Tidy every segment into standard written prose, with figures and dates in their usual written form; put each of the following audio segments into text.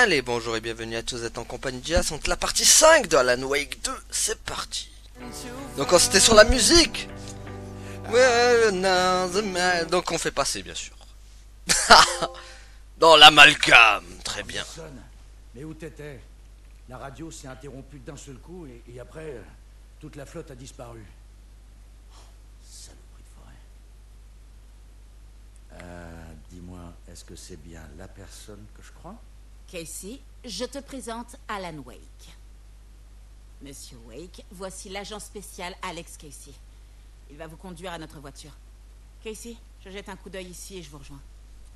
Allez, bonjour et bienvenue à tous, vous êtes en compagnie d'Ias, donc la partie 5 de Alan Wake 2, c'est parti. Donc on s'était sur la musique. Donc on fait passer bien sûr. Dans l'amalgame, très bien. Mais où t'étais? La radio s'est interrompue d'un seul coup et après, toute la flotte a disparu. Oh, saloperie de forêt. Dis-moi, est-ce que c'est bien la personne que je crois? Casey, je te présente Alan Wake. Monsieur Wake, voici l'agent spécial Alex Casey. Il va vous conduire à notre voiture. Casey, je jette un coup d'œil ici et je vous rejoins.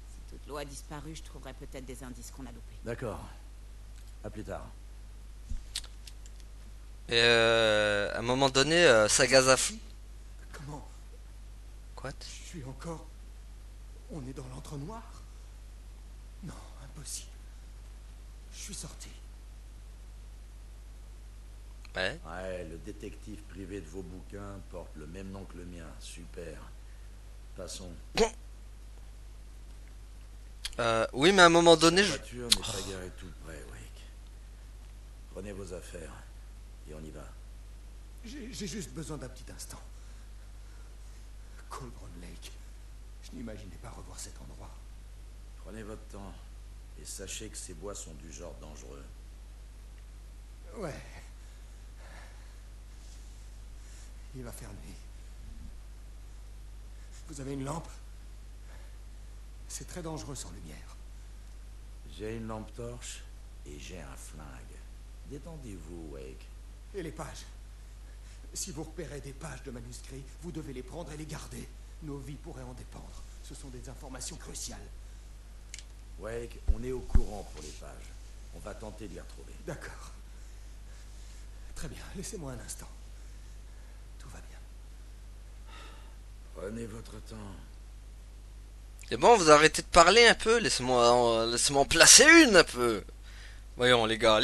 Si toute l'eau a disparu, je trouverai peut-être des indices qu'on a loupés. D'accord. À plus tard. Et à un moment donné, Sagaza... Comment? Quoi? Je suis encore... On est dans l'entre-noir? Non, impossible. Je suis sorti. Ouais. Ouais, le détective privé de vos bouquins porte le même nom que le mien. Super. Passons. Oui, mais à un moment donné, La je... voiture n'est pas garée tout près, Wake. Prenez vos affaires et on y va. J'ai juste besoin d'un petit instant. Cauldron Lake. Je n'imaginais pas revoir cet endroit. Prenez votre temps et sachez que ces bois sont du genre dangereux. Ouais. Il va faire nuit. Vous avez une lampe? C'est très dangereux sans lumière. J'ai une lampe torche et j'ai un flingue. Détendez-vous, Wake. Et les pages? Si vous repérez des pages de manuscrits, vous devez les prendre et les garder. Nos vies pourraient en dépendre. Ce sont des informations cruciales. Wake, on est au courant pour les pages. On va tenter de les retrouver. D'accord. Très bien, laissez-moi un instant. Tout va bien. Prenez votre temps. C'est bon, vous arrêtez de parler un peu, laissez-moi en placer une un peu. Voyons les gars.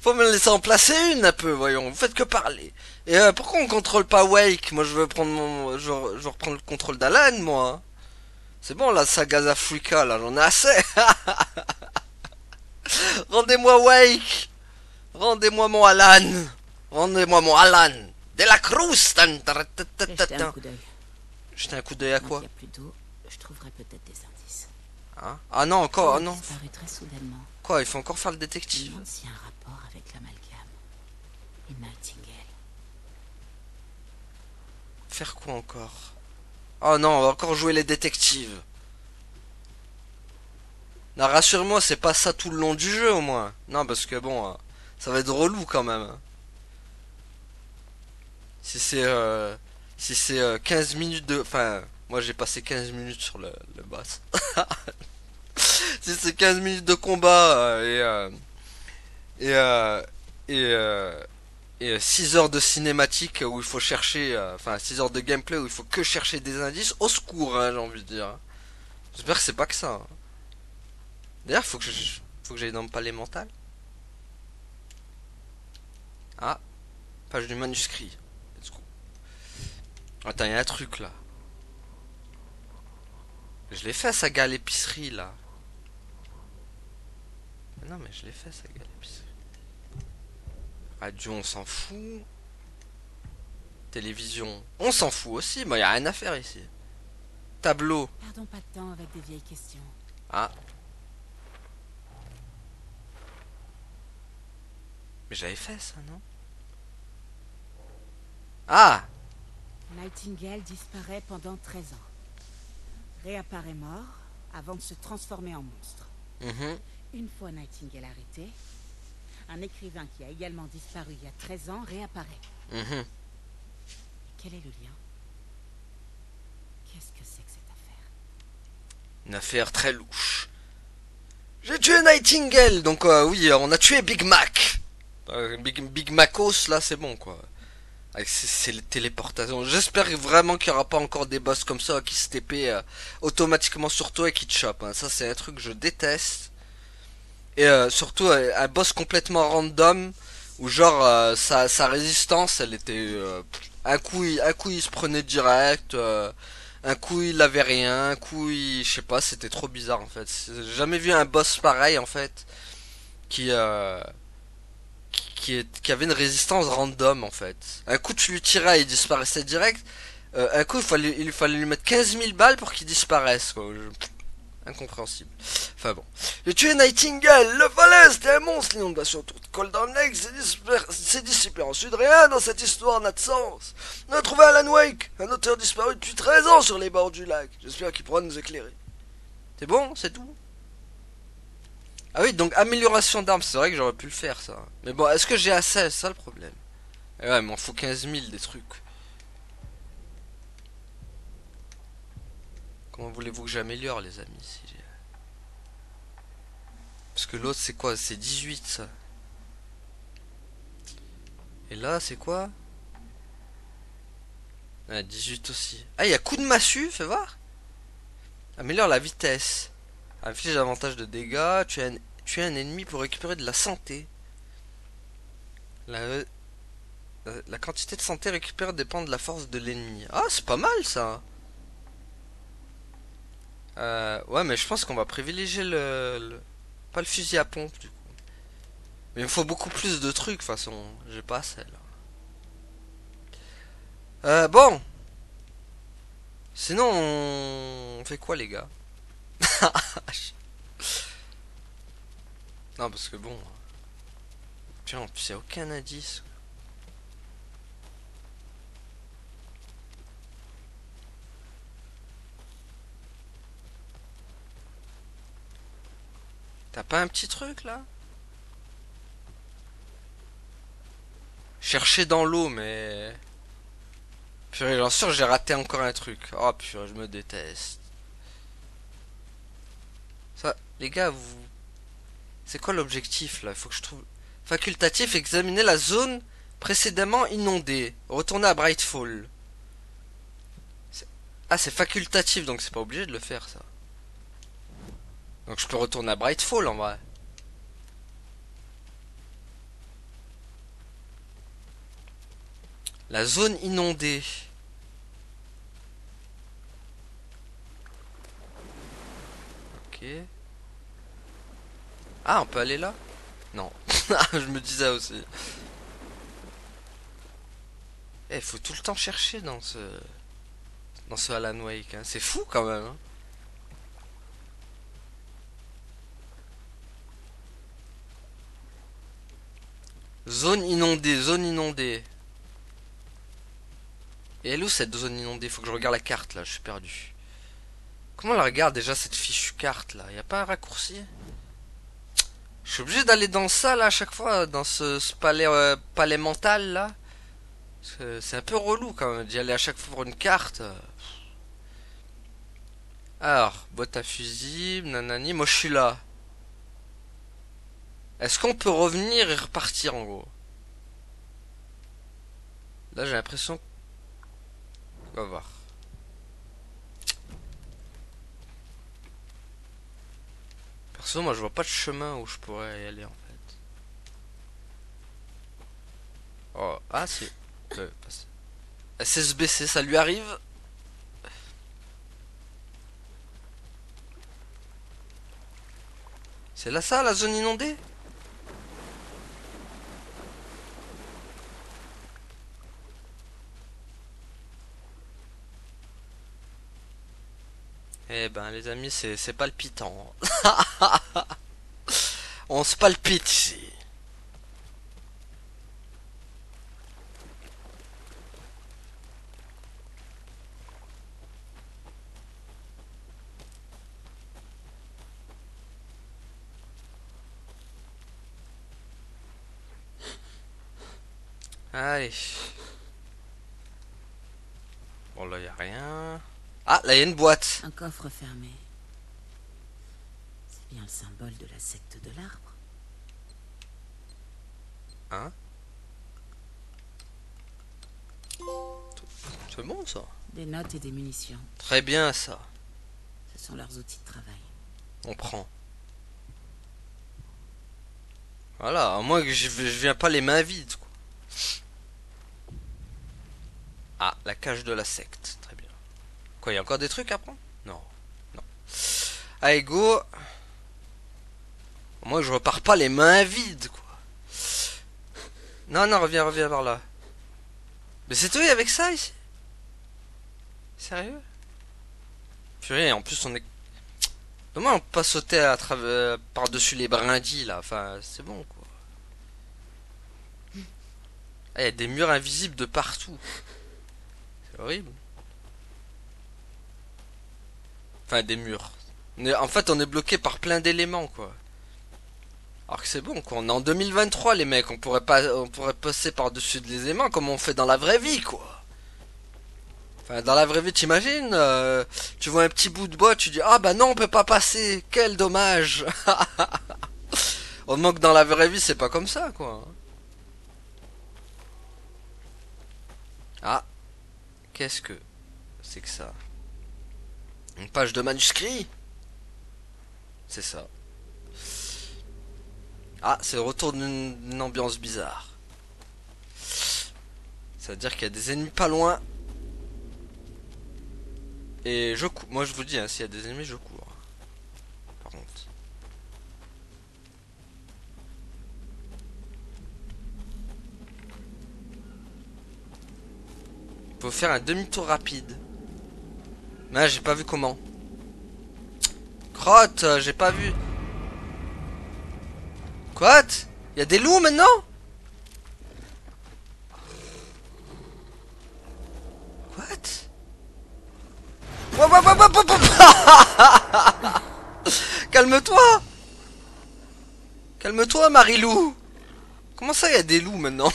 Faut me laisser en placer une un peu, voyons, vous faites que parler. Et pourquoi on contrôle pas Wake? Moi je veux prendre je veux reprendre le contrôle d'Alan, moi. C'est bon la saga Africa, là, j'en ai assez. Rendez-moi Wake. Rendez-moi mon Alan. Rendez-moi mon Alan. De la Cruz. Jetez un coup d'œil. Jeter un coup d'œil à Quand quoi? il n'y a plus d'eau, je trouverai peut-être des indices. Hein? Ah non, encore, ah Il a non. disparu très soudainement. Quoi, il faut encore faire le Je me détective? demande s'il y a un rapport avec l'amalgame. Et Nightingale. Faire quoi encore? Oh non, on va encore jouer les détectives. Non, rassure-moi, c'est pas ça tout le long du jeu au moins. Non, parce que bon, ça va être relou quand même. Si c'est 15 minutes de... Enfin, moi j'ai passé 15 minutes sur le boss. Si c'est 15 minutes de combat et, euh, et, euh, et 6 heures de cinématique où il faut chercher... Enfin, 6 heures de gameplay où il faut que chercher des indices, au secours, hein, j'ai envie de dire. J'espère que c'est pas que ça. Hein. D'ailleurs, faut que j'aille dans le palais mental. Ah, page du manuscrit. Let's go. Attends, il y a un truc là. Je l'ai fait, saga à l'épicerie là. Mais non, mais je l'ai fait, saga à l'épicerie. Radio, on s'en fout. Télévision, on s'en fout aussi. Mais il y a rien à faire ici. Tableau. Perdons pas de temps avec des vieilles questions. Ah. Mais j'avais fait ça, non? Ah! Nightingale disparaît pendant 13 ans. Réapparaît mort avant de se transformer en monstre. Une fois Nightingale arrêté, un écrivain qui a également disparu il y a 13 ans réapparaît. Quel est le lien? Qu'est-ce que c'est que cette affaire? Une affaire très louche. J'ai tué Nightingale, donc oui, on a tué Big Mac. Big Macos, là, c'est bon, quoi. Avec ces téléportations. J'espère vraiment qu'il n'y aura pas encore des boss comme ça qui se TP automatiquement sur toi et qui te chopent. Hein. Ça, c'est un truc que je déteste. Et surtout, un boss complètement random, où genre, sa résistance, elle était... un coup, il se prenait direct. Un coup il avait rien, un coup il... Je sais pas, c'était trop bizarre en fait. J'ai jamais vu un boss pareil en fait. Qui, qui avait une résistance random en fait. Un coup tu lui tirais, il disparaissait direct. Un coup il fallait lui mettre 15 000 balles pour qu'il disparaisse quoi. Incompréhensible. Enfin bon. J'ai tué Nightingale, le volet, c'était un monstre, l'inondation toute colle dans le nez, c'est dissipé. Ensuite, rien dans cette histoire n'a de sens. On a trouvé Alan Wake, un auteur disparu depuis 13 ans sur les bords du lac. J'espère qu'il pourra nous éclairer. C'est bon, c'est tout. Ah oui, donc amélioration d'armes, c'est vrai que j'aurais pu le faire ça. Mais bon, est-ce que j'ai assez? C'est ça le problème. Et ouais, il m'en faut 15 000 des trucs. Comment voulez-vous que j'améliore les amis si j'ai... Parce que l'autre c'est quoi? C'est 18 ça. Et là c'est quoi? Ah, 18 aussi. Ah, il y a coup de massue, fais voir. Améliore la vitesse. Inflige davantage de dégâts. Tu es un ennemi pour récupérer de la santé. La quantité de santé récupérée dépend de la force de l'ennemi. Ah, c'est pas mal ça. Ouais, mais je pense qu'on va privilégier pas le fusil à pompe du coup. Mais il me faut beaucoup plus de trucs de toute façon. J'ai pas assez là. Bon. Sinon, on fait quoi les gars? Non, parce que bon. Tiens, en plus, y a aucun indice. T'as pas un petit truc là? Chercher dans l'eau, mais. Purée, j'en sûr, j'ai raté encore un truc. Oh purée, je me déteste. Ça, les gars, vous. C'est quoi l'objectif là? Il faut que je trouve. Facultatif, examiner la zone précédemment inondée. Retourner à Brightfall. Ah, c'est facultatif, donc c'est pas obligé de le faire ça. Donc je peux retourner à Brightfall en vrai. La zone inondée. Ok. Ah, on peut aller là? Non. Je me disais aussi. Eh, faut tout le temps chercher dans ce Alan Wake. Hein. C'est fou quand même. Hein. Zone inondée, zone inondée. Et elle est où cette zone inondée? Faut que je regarde la carte là, je suis perdu. Comment on la regarde déjà cette fichue carte là? Y a pas un raccourci? Je suis obligé d'aller dans ça là à chaque fois, dans ce palais, palais mental là. C'est un peu relou quand même d'y aller à chaque fois pour une carte. Alors, boîte à fusibles, nanani, moi je suis là. Est-ce qu'on peut revenir et repartir en gros? Là j'ai l'impression... On va voir. Perso, moi je vois pas de chemin où je pourrais y aller en fait. Oh, ah si. SSBC, ça lui arrive? C'est là ça, la zone inondée? Eh ben les amis, c'est palpitant. On se palpite ici. Allez. Bon là y a rien. Ah là y a une boîte. Un coffre fermé. C'est bien le symbole de la secte de l'arbre. Hein? C'est bon ça. Des notes et des munitions. Très bien ça. Ce sont leurs outils de travail. On prend. Voilà, à moins que je viens pas les mains vides quoi. Ah, la cage de la secte. Très bien. Quoi, il y a encore des trucs à prendre? Non. Non. Allez, go. Moi, je repars pas les mains vides, quoi. Non, non, reviens, reviens par là. Mais c'est tout avec ça, ici? Sérieux? Purée, en plus, on est... Comment on peut pas sauter à travers... par-dessus les brindilles, là? Enfin, c'est bon, quoi. Ah, il y a des murs invisibles de partout. C'est horrible. Enfin, des murs. En fait, on est bloqué par plein d'éléments, quoi. Alors que c'est bon, quoi. On est en 2023, les mecs. On pourrait passer par-dessus des éléments comme on fait dans la vraie vie, quoi. Enfin, dans la vraie vie, t'imagines, tu vois un petit bout de bois, tu dis, ah bah non, on peut pas passer. Quel dommage. On manque dans la vraie vie, c'est pas comme ça, quoi. Ah, qu'est-ce que c'est que ça? Une page de manuscrit? C'est ça. Ah, c'est le retour d'une ambiance bizarre. Ça veut dire qu'il y a des ennemis pas loin. Et je cours. Moi je vous dis, hein, s'il y a des ennemis, je cours. Par contre. Il faut faire un demi-tour rapide. Mais là, j'ai pas vu comment. Crotte, j'ai pas vu. Quoi? Il y a des loups maintenant? What? Calme-toi! Calme-toi, Marilou! Comment ça, il y a des loups maintenant?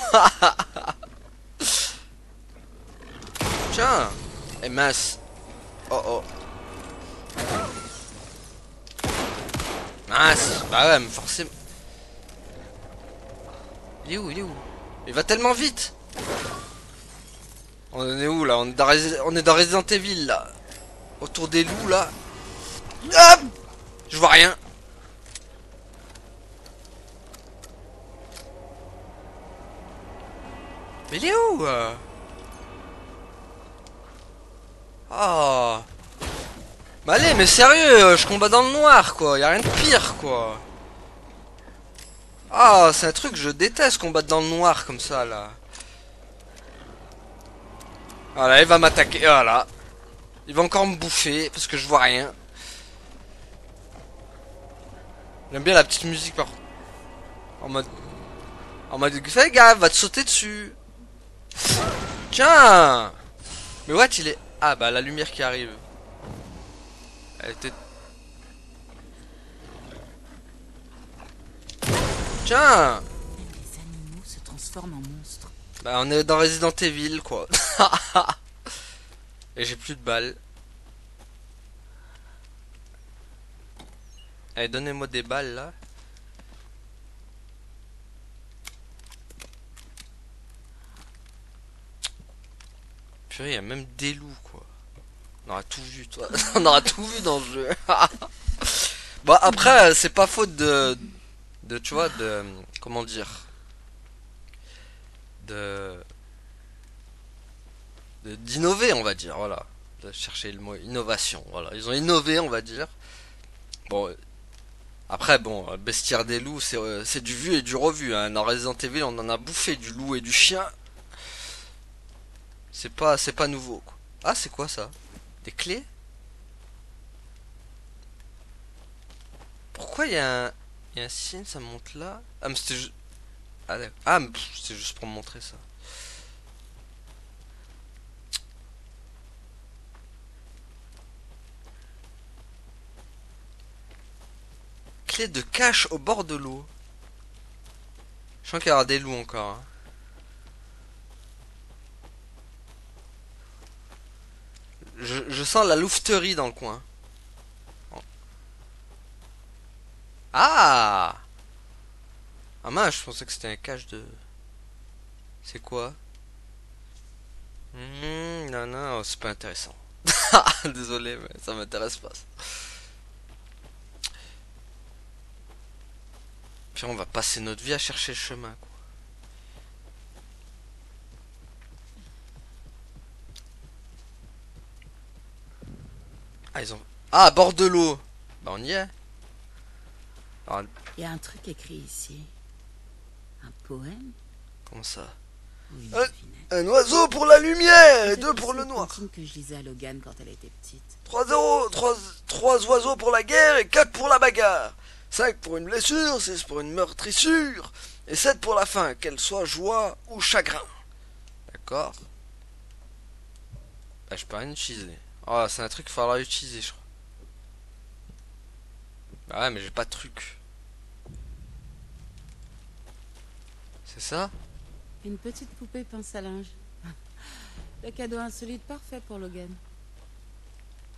Tiens! Eh mince! Oh oh! Mince! Bah ouais, mais forcément. Il est où? Il est où? Il va tellement vite! On est où là? On est dans Resident Evil là! Autour des loups là! Hop! Je vois rien! Mais il est où? Oh! Bah allez, mais sérieux, je combats dans le noir quoi, y a rien de pire quoi. Ah, c'est un truc, je déteste combattre dans le noir comme ça là. Voilà, il va m'attaquer, voilà. Il va encore me bouffer parce que je vois rien. J'aime bien la petite musique par en mode... En mode, fais gaffe, va te sauter dessus. Tiens! Mais what, il est... Ah bah la lumière qui arrive. Elle était... Tiens! Même les animaux se transforment en monstres. Bah on est dans Resident Evil quoi. Et j'ai plus de balles. Allez, donnez-moi des balles là. Purée, il y a même des loups quoi. On aura tout vu, toi. On aura tout vu dans le jeu. Bon, après, c'est pas faute tu vois, comment dire, de, d'innover, on va dire, voilà. De chercher le mot innovation, voilà. Ils ont innové, on va dire. Bon, après, bon, Bestiaire des loups, c'est du vu et du revu, hein. Dans Resident Evil, on en a bouffé du loup et du chien. C'est pas nouveau, quoi. Ah, c'est quoi ça? Des clés? Pourquoi il y a un signe, ça monte là? Ah, mais c'était juste... Ah, d'accord. Ah, mais c'est juste pour me montrer ça. Clé de cache au bord de l'eau. Je sens qu'il y aura des loups encore, hein. Je sens la louveterie dans le coin. Ah! Ah mince, je pensais que c'était un cache de... C'est quoi? Non, non, c'est pas intéressant. Désolé, mais ça m'intéresse pas. Puis on va passer notre vie à chercher le chemin, quoi. Ah, ils ont... Ah, à bord de l'eau. Bah, on y est. Alors, Il y a un truc écrit ici. Un poème comment ça? ou une Un, devinette. un oiseau pour la lumière et C'est deux pour aussi le une noir. comptine que je lisais à Logan quand elle était petite. 3 oiseaux pour la guerre et 4 pour la bagarre. 5 pour une blessure, 6 pour une meurtrissure. Et 7 pour la faim, qu'elle soit joie ou chagrin. D'accord. Bah, je peux rien utiliser. Oh, c'est un truc qu'il faudra utiliser, je crois. Bah ouais, mais j'ai pas de truc. C'est ça? Une petite poupée pince à linge. Le cadeau insolite parfait pour Logan.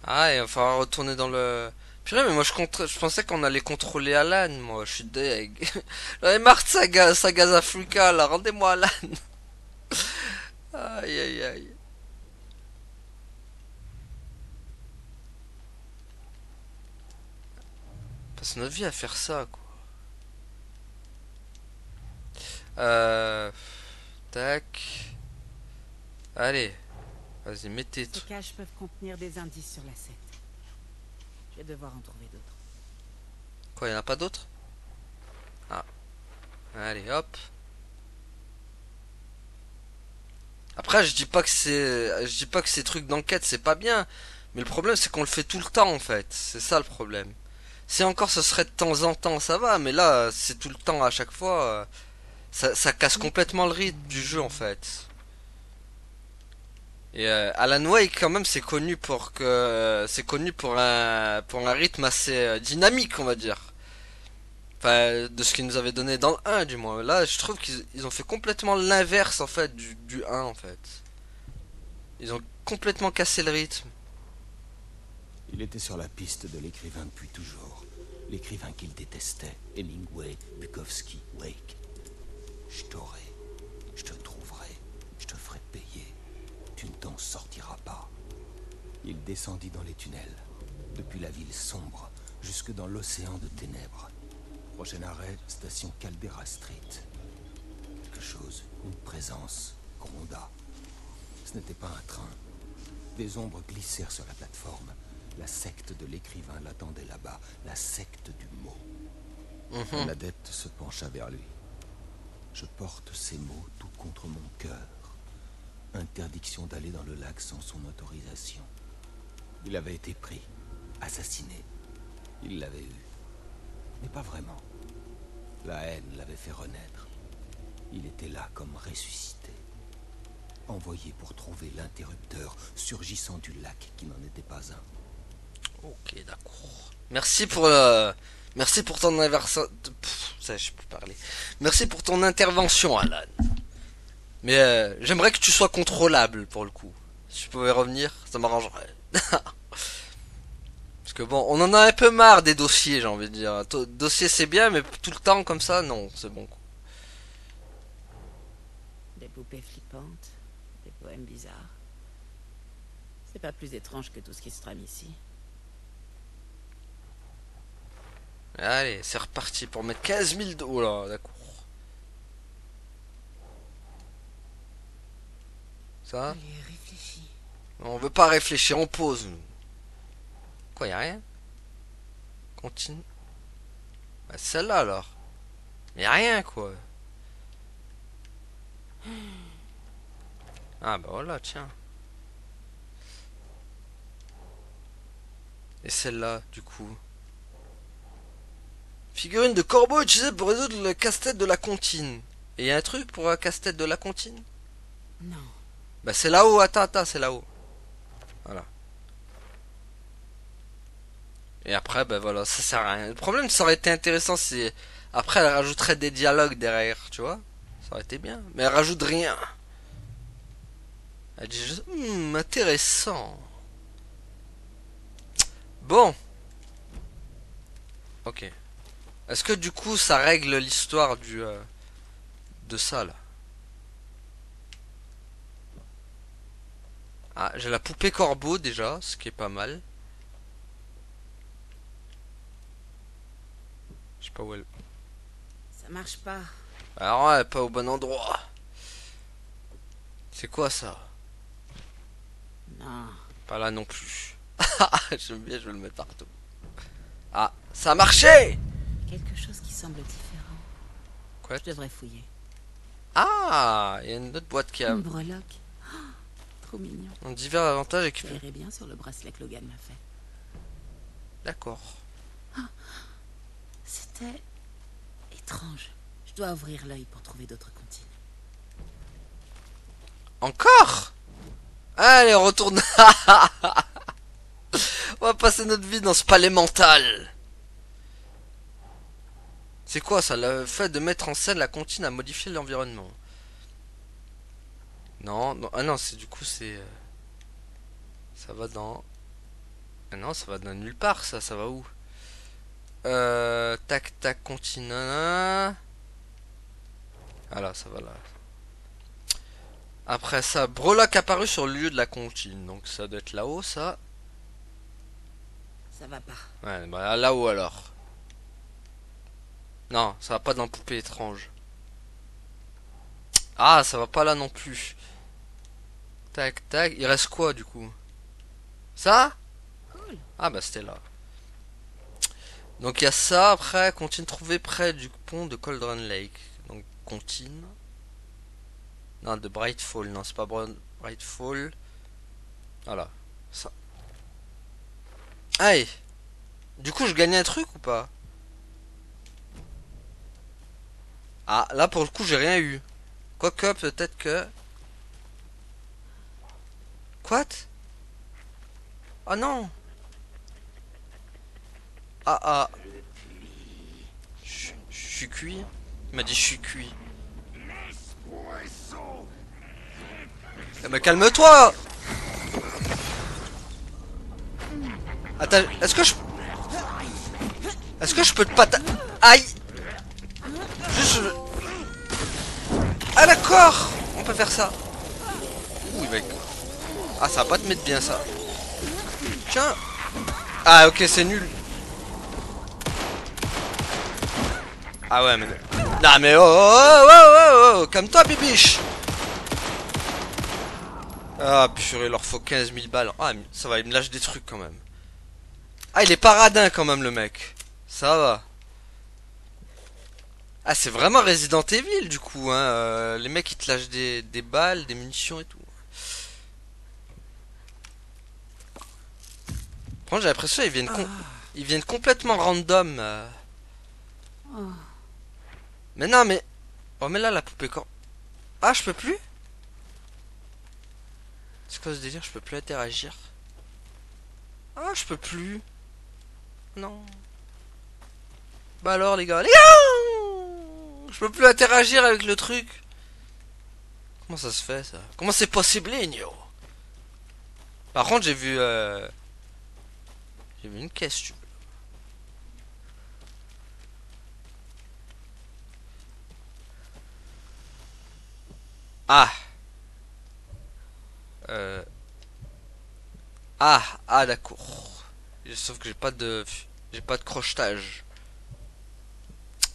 Ah, il va falloir retourner dans le... Purée, mais moi je pensais qu'on allait contrôler Alan, moi, je suis deg. J'en ai marre de sa gaz Africa, là, rendez-moi Alan. Aïe, aïe, aïe. On passe notre vie à faire ça, quoi. Tac. Allez. Vas-y, mettez Ces tout. caches peuvent contenir des indices sur la secte. Je vais devoir en trouver d'autres. Quoi, y'en a pas d'autres? Ah. Allez, hop. Après, je dis pas que ces trucs d'enquête c'est pas bien, mais le problème c'est qu'on le fait tout le temps en fait. C'est ça le problème. Si encore ce serait de temps en temps, ça va, mais là c'est tout le temps à chaque fois. Ça casse complètement le rythme du jeu en fait. Et Alan Wake quand même c'est connu pour un rythme assez dynamique on va dire. Enfin, de ce qu'ils nous avaient donné dans le 1 du moins. Là, je trouve qu'ils ont fait complètement l'inverse en fait du 1 en fait. Ils ont complètement cassé le rythme. Il était sur la piste de l'écrivain depuis toujours. L'écrivain qu'il détestait, Hemingway, Bukowski, Wake. Je t'aurai, je te trouverai, je te ferai payer. Tu ne t'en sortiras pas. Il descendit dans les tunnels, depuis la ville sombre, jusque dans l'océan de ténèbres. Prochain arrêt, station Caldera Street. Quelque chose, une présence, gronda. Ce n'était pas un train. Des ombres glissèrent sur la plateforme. La secte de l'écrivain l'attendait là-bas, la secte du mot. Un adepte se pencha vers lui. Je porte ces mots tout contre mon cœur. Interdiction d'aller dans le lac sans son autorisation. Il avait été pris, assassiné. Il l'avait eu. Mais pas vraiment. La haine l'avait fait renaître. Il était là comme ressuscité. Envoyé pour trouver l'interrupteur surgissant du lac qui n'en était pas un. Ok, d'accord. Merci pour ton anniversaire. Ça, je peux parler. Merci pour ton intervention, Alan. Mais j'aimerais que tu sois contrôlable pour le coup. Si tu pouvais revenir, ça m'arrangerait. Parce que bon, on en a un peu marre des dossiers, j'ai envie de dire. Dossier c'est bien, mais tout le temps comme ça, non, c'est bon. Des poupées flippantes, des poèmes bizarres. C'est pas plus étrange que tout ce qui se trame ici. Allez, c'est reparti pour mettre 15 000 Oh là, d'accord. Ça? Allez, réfléchis. On veut pas réfléchir, on pose. Nous. Quoi, y a rien? Continue. Bah, celle-là alors. Y a rien quoi. Ah bah voilà, tiens. Et celle-là, du coup. Figurine de corbeau utilisée pour résoudre le casse-tête de la comptine. Et y a un truc pour un casse-tête de la comptine? Non. Bah c'est là-haut, attends, c'est là-haut. Voilà. Et après, ben voilà, ça sert à rien. Le problème, ça aurait été intéressant si après elle rajouterait des dialogues derrière, tu vois. Ça aurait été bien. Mais elle rajoute rien. Elle dit juste, intéressant. Bon. Ok. Est-ce que du coup, ça règle l'histoire de ça là? Ah, j'ai la poupée corbeau déjà, ce qui est pas mal. Je sais pas où elle. Ça marche pas. Alors, elle est pas au bon endroit. C'est quoi ça? Non. Pas là non plus. J'aime bien, je vais le mettre partout. Ah, ça a marché! Quelque chose qui semble différent. Quoi? Je devrais fouiller. Ah, il y a une autre boîte qui a Une breloque. Oh, trop mignon. un divers avantages Ça équipés. irait bien sur le bracelet que Logan m'a fait. D'accord. C'était étrange. Je dois ouvrir l'œil pour trouver d'autres comptines. Encore? Allez, on retourne. On va passer notre vie dans ce palais mental. C'est quoi ça? Le fait de mettre en scène la comptine à modifier l'environnement. Non, non, ah non, c'est du coup c'est... ça va dans... Ah non, ça va dans nulle part ça, ça va où? Tac, tac, comptine. Nanana. Ah là, ça va là. Après ça, breloque apparu sur le lieu de la comptine. Donc ça doit être là-haut ça. Ça va pas. Ouais, bah là-haut alors. Non, ça va pas dans la poupée étrange. Ah, ça va pas là non plus. Tac, tac. Il reste quoi du coup? Ça? Cool. Ah bah c'était là. Donc il y a ça, après, comptine trouvée près du pont de Cauldron Lake. Donc comptine. Non, de Brightfall. Non, c'est pas Brightfall. Voilà. Ça. Aïe. Du coup, je gagnais un truc ou pas? Ah, là pour le coup, j'ai rien eu. Quoique, peut-être que... Quoi? Oh non. Ah ah. Je suis cuit. Il m'a dit je suis cuit. Eh ben calme-toi. Attends, est-ce que je peux te pata... Aïe. Juste... Ah d'accord. On peut faire ça. Ouh, mec. Ah, ça va pas te mettre bien ça. Tiens. Ah ok, c'est nul. Ah ouais, mais... Non mais oh oh oh oh oh, calme-toi bibiche. Ah purée, il leur faut 15 000 balles. Ah ça va, il me lâche des trucs quand même. Ah il est paradin quand même le mec. Ça va. Ah c'est vraiment Resident Evil du coup hein. Les mecs ils te lâchent des balles, des munitions et tout. Franchement j'ai l'impression ils viennent complètement random. Oh. Mais non mais... Oh mais là la poupée quand... Ah je peux plus? C'est quoi ce délire? Je peux plus interagir. Ah je peux plus. Non. Bah alors les gars. Les gars, je peux plus interagir avec le truc. Comment ça se fait ça? Comment c'est possible Igno? Par contre j'ai vu... J'ai vu une caisse tu veux. Ah. Ah d'accord. Sauf que j'ai pas de crochetage.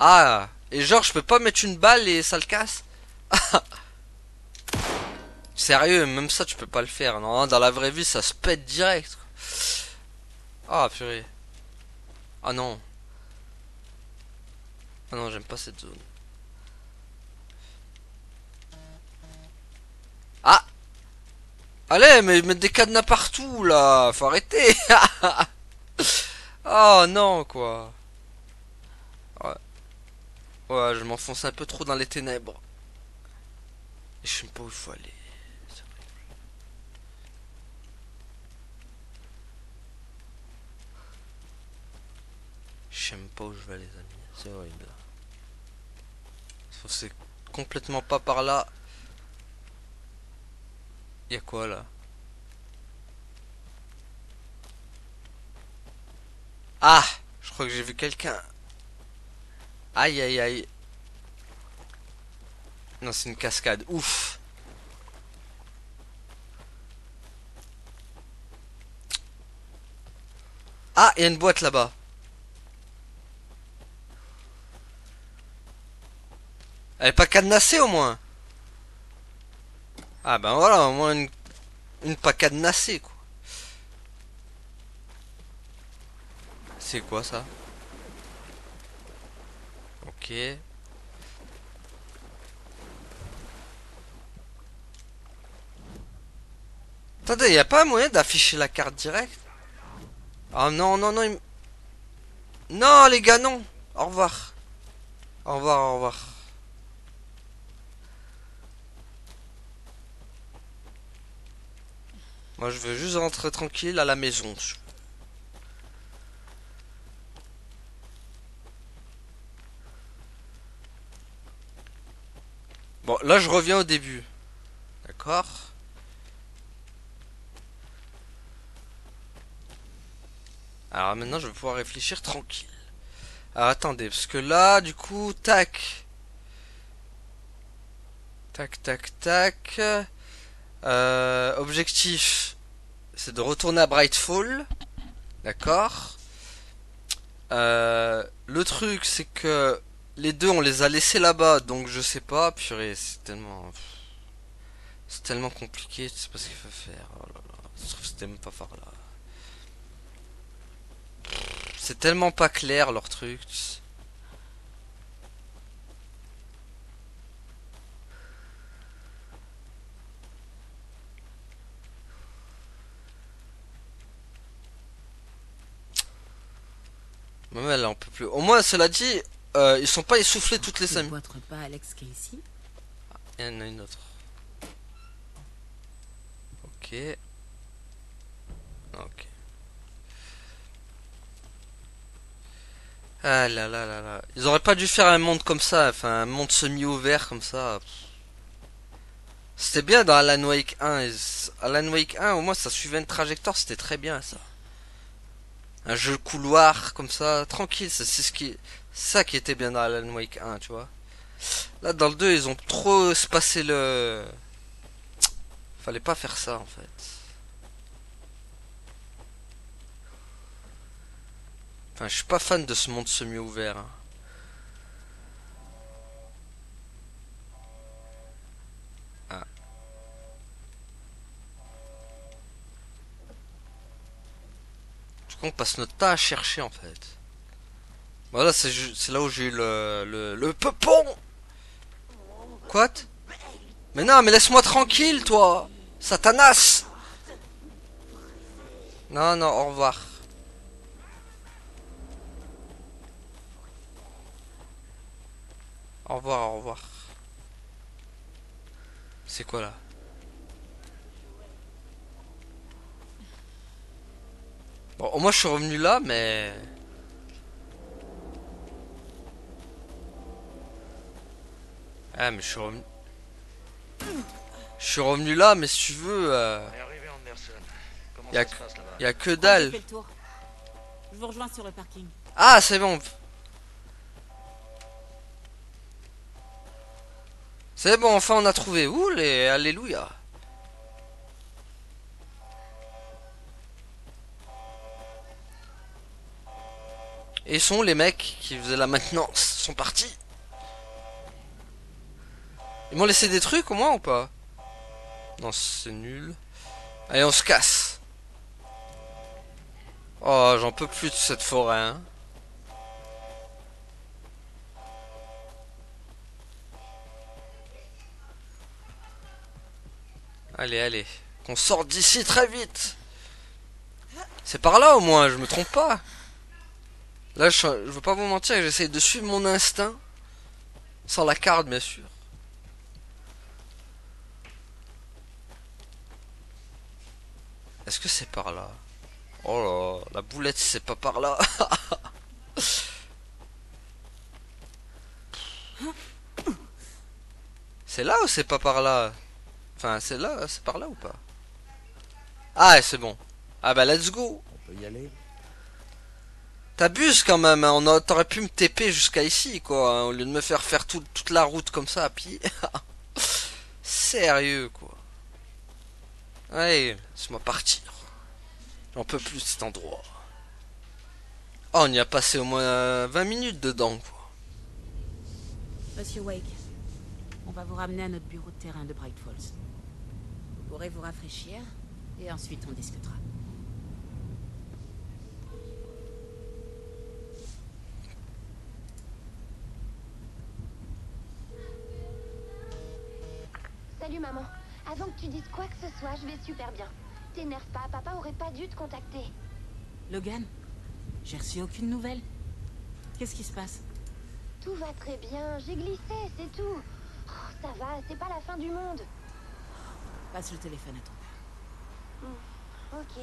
Ah. Et genre je peux pas mettre une balle et ça le casse. Sérieux, même ça tu peux pas le faire. Non, dans la vraie vie ça se pète direct. Ah purée. Ah non. Ah non, j'aime pas cette zone. Ah. Allez, mais mettre des cadenas partout là. Faut arrêter. Oh non quoi. Ouais, ouais je m'enfonce un peu trop dans les ténèbres. Et je sais pas où il faut aller. Je sais même pas où je vais les amis. C'est horrible. C'est complètement pas par là. Y'a quoi là? Ah! Je crois que j'ai vu quelqu'un. Aïe aïe aïe. Non, c'est une cascade. Ouf! Ah, il y a une boîte là-bas. Elle est pas cadenassée au moins. Ah ben voilà, au moins une pas cadenassée quoi. C'est quoi ça? Ok. Attendez, y a pas moyen d'afficher la carte directe? Ah non, non, non. Non, les gars, non. Au revoir. Au revoir, au revoir. Moi, je veux juste rentrer tranquille à la maison. Bon, là, je reviens au début. D'accord? Alors maintenant, je vais pouvoir réfléchir tranquille. Alors attendez, parce que là, du coup, tac. Tac, tac, tac. Objectif, c'est de retourner à Brightfall. D'accord. Le truc, c'est que les deux, on les a laissés là-bas, donc je sais pas. Purée, c'est tellement compliqué, tu sais pas ce qu'il faut faire. Oh là là, je trouve que c'était même pas par là. C'est tellement pas clair leur truc. Ouais, là on peut plus. Au moins, cela dit, ils sont pas essoufflés toutes les 5 minutes. Votre pas Alex Casey. Il y en a une autre. Ok. Ok. Ah là là là là. Ils auraient pas dû faire un monde comme ça, enfin un monde semi-ouvert comme ça. C'était bien dans Alan Wake 1. Alan Wake 1, au moins ça suivait une trajectoire, c'était très bien ça. Un jeu couloir comme ça, tranquille, c'est ça qui était bien dans Alan Wake 1, tu vois. Là dans le 2, ils ont trop espacé le... Fallait pas faire ça en fait. Enfin, je suis pas fan de ce monde semi-ouvert, hein. Ah. Du coup, on passe notre temps à chercher en fait. Voilà, c'est là où j'ai eu le peupon. Quoi? Mais non, mais laisse-moi tranquille, toi. Satanas. Non, non, au revoir. Au revoir, au revoir. C'est quoi là? Bon, au moins je suis revenu là, mais... Ah, mais je suis revenu... Je suis revenu là, mais si tu veux... On est arrivé, Anderson. Comment Y a ça se passe là-bas? y a que J'ai dalle. fait le tour. Je vous rejoins sur le parking. Ah, c'est bon. C'est bon, enfin on a trouvé. Ouh, les... Alléluia. Et ils sont les mecs qui faisaient la maintenance. Ils sont partis. Ils m'ont laissé des trucs au moins ou pas? Non, c'est nul. Allez, on se casse. Oh, j'en peux plus de cette forêt, hein. Allez, allez. Qu'on sorte d'ici très vite. C'est par là au moins, je me trompe pas. Là, je veux pas vous mentir, j'essaie de suivre mon instinct. Sans la carte, bien sûr. Est-ce que c'est par là? Oh là, la boulette, c'est pas par là. C'est là ou c'est pas par là? Enfin, c'est là, c'est par là ou pas? Ah, c'est bon. Ah bah, let's go. On peut y aller? T'abuses quand même, hein. T'aurais pu me TP jusqu'à ici, quoi, hein, au lieu de me faire faire toute la route comme ça à pied. Sérieux, quoi. Allez, laisse-moi partir. J'en peux plus de cet endroit. Oh, on y a passé au moins 20 minutes dedans, quoi. Monsieur Wake, on va vous ramener à notre bureau de terrain de Bright Falls. Vous pourrez vous rafraîchir et ensuite on discutera. Salut maman. Avant que tu dises quoi que ce soit, je vais super bien. T'énerve pas, papa aurait pas dû te contacter. Logan, j'ai reçu aucune nouvelle. Qu'est-ce qui se passe? Tout va très bien, j'ai glissé, c'est tout. Oh, ça va, c'est pas la fin du monde. Passe le téléphone à ton père. Ok.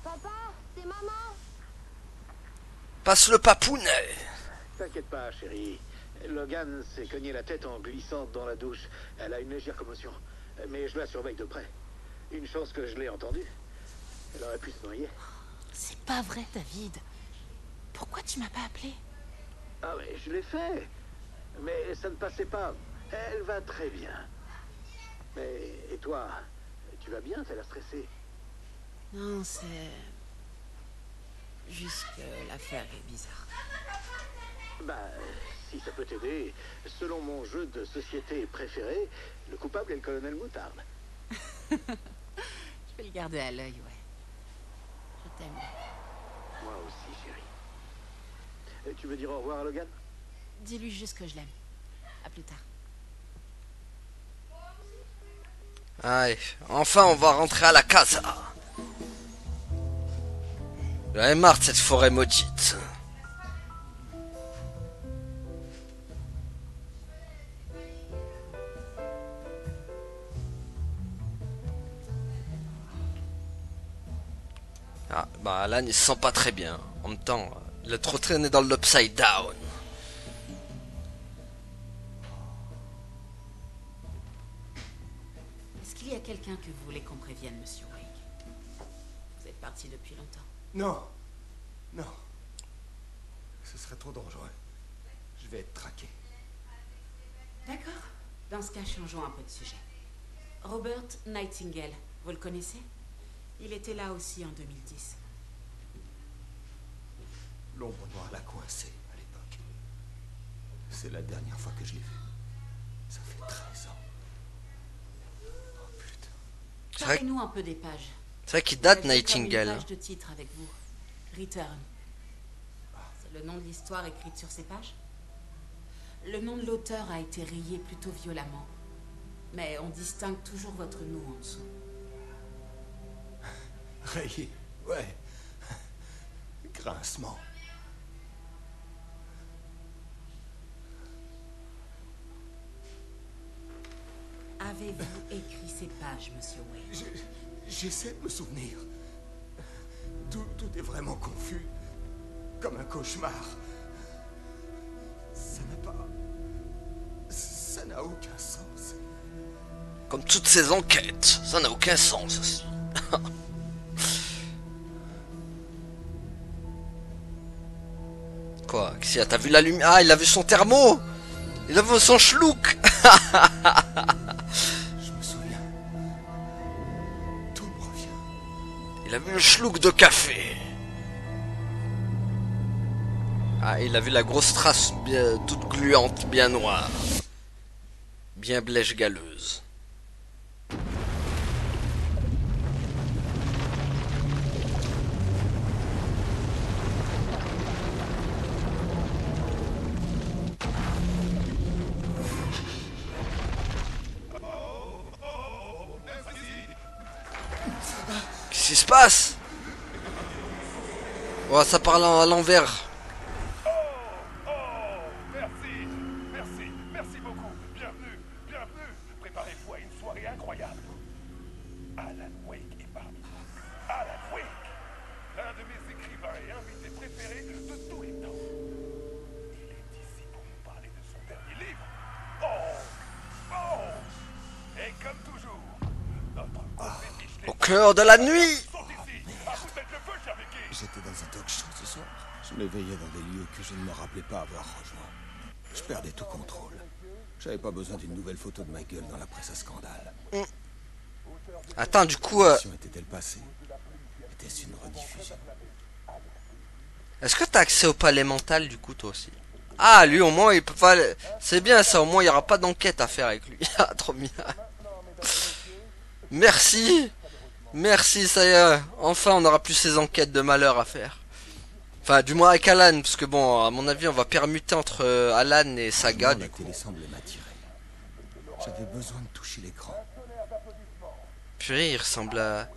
Papa, c'est maman. Passe le papounet. T'inquiète pas, chérie. Logan s'est cogné la tête en glissant dans la douche. Elle a une légère commotion. Mais je la surveille de près. Une chance que je l'ai entendue. Elle aurait pu se noyer. C'est pas vrai, David. Pourquoi tu m'as pas appelé? Ah mais je l'ai fait. Mais ça ne passait pas. Elle va très bien. Mais et toi, tu vas bien? T'as l'air stressé. Non, c'est... juste que l'affaire est bizarre. Bah, si ça peut t'aider, selon mon jeu de société préféré, le coupable est le colonel Moutarde. Je vais le garder à l'œil, ouais. Je t'aime. Moi aussi, chérie. Et tu veux dire au revoir à Logan? Dis-lui juste que je l'aime. À plus tard. Allez, enfin on va rentrer à la casa. J'en ai marre de cette forêt maudite. Ah, bah Alan il se sent pas très bien. En même temps, il a trop traîné dans l'upside down. Est-ce qu'il y a quelqu'un que vous voulez qu'on prévienne, monsieur Wake? Vous êtes parti depuis longtemps. Non. Non. Ce serait trop dangereux. Je vais être traqué. D'accord. Dans ce cas, changeons un peu de sujet. Robert Nightingale, vous le connaissez? Il était là aussi en 2010. L'ombre noire l'a coincé à l'époque. C'est la dernière fois que je l'ai vu. Ça fait 13 ans. Oh putain. Parlez-nous un peu des pages. C'est vrai qu'il date Vous avez Nightingale. comme une page de titre avec vous. Return. C'est le nom de l'histoire écrite sur ces pages? Le nom de l'auteur a été rayé plutôt violemment. Mais on distingue toujours votre nom en dessous. Rayé. Ouais. Grincement. Avez-vous écrit ces pages, monsieur Wake? J'essaie de me souvenir. Tout est vraiment confus. Comme un cauchemar. Ça n'a pas... Ça n'a aucun sens. Comme toutes ces enquêtes, ça n'a aucun sens aussi. Quoi? Qu'est-ce qu'il y a? T'as vu la lumière? Ah, il a vu son thermo! Il a vu son schlouk! Je me souviens. Tout me revient. Il a vu le schlouk de café. Ah, il a vu la grosse trace bien, toute gluante, bien noire. Bien blèche galeuse. Qu'est-ce qui se passe? Oh, ça parle à l'envers. Merci beaucoup. Bienvenue. Préparez-vous à une soirée incroyable. Alan Wake est parmi nous. Alan Wake, l'un de mes écrivains et invités préférés de tous les temps. Il est ici pour nous parler de son dernier livre. Et comme toujours, notre compétition Au cœur de la nuit. sont ici. À vous mettre le feu, cher Vicky. J'étais dans un talk show ce soir. Je m'éveillais dans des lieux que je ne me rappelais pas avoir rejoints. Je perdais tout contrôle. J'avais pas besoin d'une nouvelle photo de ma gueule dans la presse à scandale. Attends, du coup, L'émission était-elle passée? Était-ce une rediffusion? est-ce que t'as accès au palais mental du coup toi aussi? Ah, lui au moins il peut pas... C'est bien ça, au moins il n'y aura pas d'enquête à faire avec lui. Ah, trop bien. Merci. Merci, ça y est. Enfin on n'aura plus ces enquêtes de malheur à faire. Enfin, du moins avec Alan, parce que bon, à mon avis on va permuter entre Alan et Saga La du coup. télé semble m'attirer. J'avais besoin de toucher l'écran. Purée, il ressemble à...